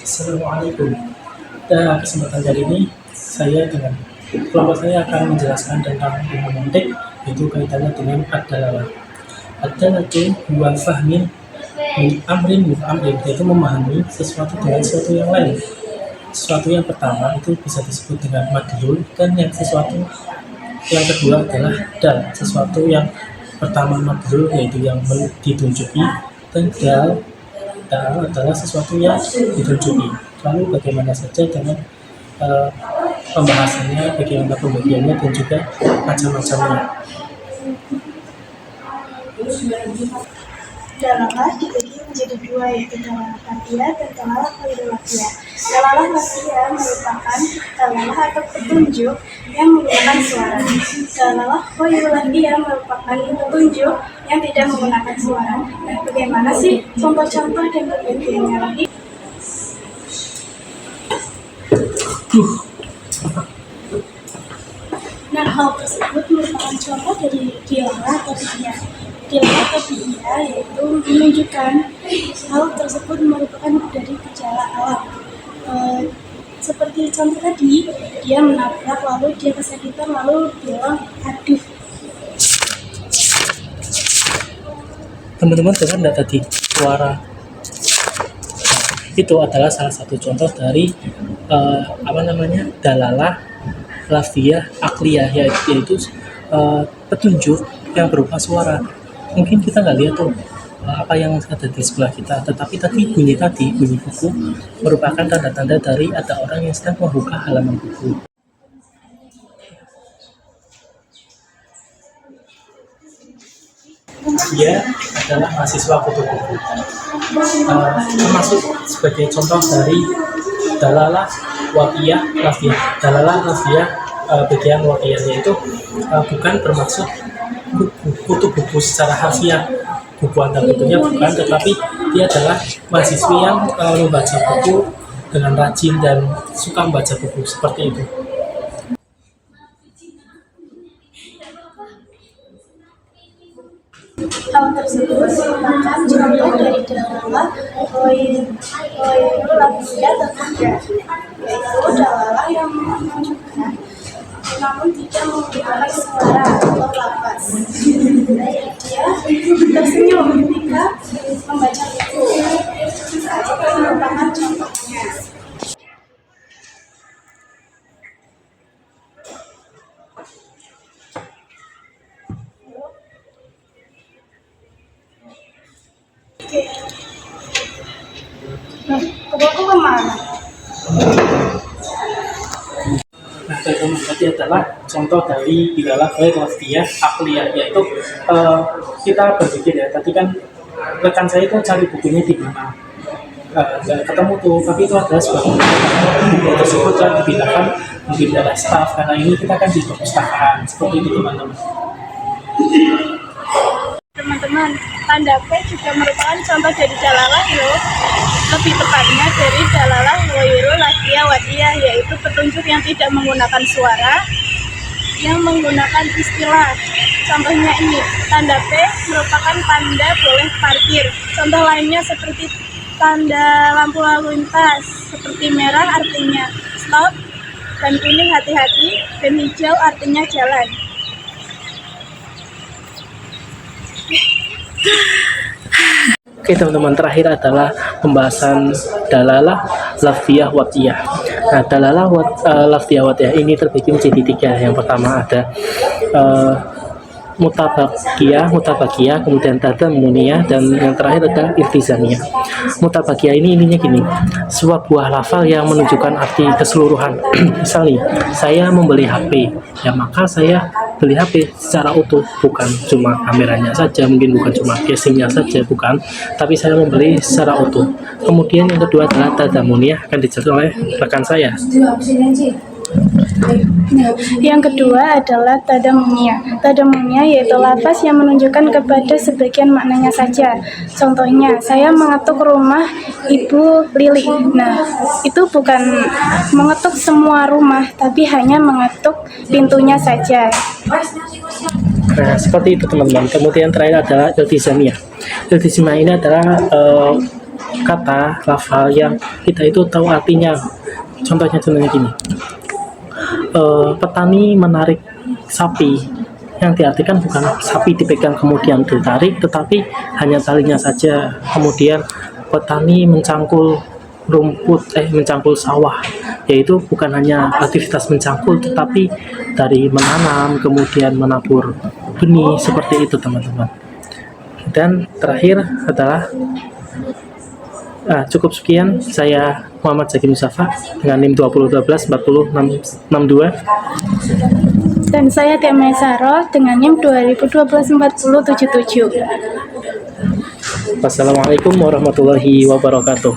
Assalamualaikum. Pada kesempatan kali ini saya dengan kelompok saya akan menjelaskan tentang ilmu mantik, yaitu kaitannya dengan ad-dalalah. Ad-dalalah itu huwa fahmin min amrin min amrin, yaitu memahami sesuatu dengan sesuatu yang lain. Sesuatu yang pertama itu bisa disebut dengan madlul, dan yang kedua adalah dal. Sesuatu yang pertama madlul yaitu yang ditunjuki, dan dal adalah sesuatu yang ditunjuki. Lalu bagaimana saja dengan pembahasannya, bagaimana pembagiannya, dan juga macam-macamnya. Dalalah dibagi menjadi dua, yaitu dalalah lafziyah dan dalalah ghairul lafziyah. Dalalah lafziyah merupakan dalalah atau petunjuk yang menggunakan suara. Dalalah ghairul lafziyah merupakan petunjuk yang tidak menggunakan suara. Nah, bagaimana sih contoh-contoh dan pembagiannya lagi? Nah, hal tersebut merupakan contoh dari dilalah atau fi'iyah. Dilalah atau fi'iyah yaitu menunjukkan hal tersebut merupakan dari gejala alam. Seperti contoh tadi, dia menabrak, lalu dia kesakitan, lalu bilang aduh. Teman-teman dengar nggak tadi suara? Itu adalah salah satu contoh dari dalalah lafziyah akliyah, yaitu petunjuk yang berupa suara. Mungkin kita nggak lihat tuh apa yang ada di sebelah kita, tetapi bunyi buku merupakan tanda-tanda dari ada orang yang sedang membuka halaman buku. Dia adalah mahasiswa kutu buku, termasuk sebagai contoh dari dalalah waqiyah lafziyah. Dalalah lafziyah bagian waqiyah, yaitu bukan bermaksud kutu buku secara harfiah, buku antar bukunya bukan, tetapi dia adalah mahasiswi yang membaca buku dengan rajin dan suka membaca buku seperti itu. Hal tersebut merupakan contoh dari dalalah ghairul lafziyah tertiga, yaitu dalalah yang menunjukkan namun tidak menggunakan suara atau lafaz. Dia tersenyum ketika membaca buku. Itu merupakan contohnya. Nah, buku kemana? Nah, teman-teman, tadi adalah contoh dari dalalah lafziyah akliyah, yaitu kita berpikir ya, tadi kan rekan saya itu cari bukunya di mana, nggak ketemu tuh, tapi itu adalah sebuah buku tersebut telah dipindahkan mungkin oleh staff, karena ini kita kan di perpustakaan, seperti itu teman-teman. Teman-teman, tanda P juga merupakan contoh dari dalalah lebih tepatnya dari dalalah ghairul lafziyah, yaitu petunjuk yang tidak menggunakan suara, yang menggunakan istilah. Contohnya ini, tanda P merupakan tanda boleh parkir. Contoh lainnya seperti tanda lampu lalu lintas, seperti merah artinya stop, dan kuning hati-hati, dan hijau artinya jalan. Oke teman-teman, terakhir adalah pembahasan dalalah lafziyah waqiyah. Nah, dalalah lafziyah waqiyah ini terbagi menjadi tiga. Yang pertama ada mutabakiyah, kemudian tadamuniyah, dan yang terakhir ada iltizamiyah. Mutabakiyah ini intinya gini, sebuah buah lafal yang menunjukkan arti keseluruhan. Misalnya, saya membeli HP, ya maka saya beli HP secara utuh, bukan cuma kameranya saja, mungkin bukan cuma casingnya saja, bukan, tapi saya membeli secara utuh. Kemudian yang kedua adalah tadamuniyah, akan dijelaskan oleh rekan saya. Yang kedua adalah tadamuniyah. Tadamuniyah yaitu lafaz yang menunjukkan kepada sebagian maknanya saja. Contohnya, saya mengetuk rumah Ibu Lili. Nah, itu bukan mengetuk semua rumah, tapi hanya mengetuk pintunya saja. Nah, seperti itu teman-teman. Kemudian terakhir adalah iltizamiyah. Iltizamiyah ini adalah kata lafal yang kita itu tahu artinya. Contohnya gini, petani menarik sapi, yang diartikan bukan sapi dipegang kemudian ditarik, tetapi hanya talinya saja. Kemudian petani mencangkul mencangkul sawah, yaitu bukan hanya aktivitas mencangkul, tetapi dari menanam kemudian menabur benih, seperti itu teman-teman. Dan terakhir adalah cukup sekian, saya Muhammad Zaki Mustafa dengan NIM 2012-40-62. Dan saya Tia Maisaro dengan NIM 2012-40-77. Wassalamualaikum warahmatullahi wabarakatuh.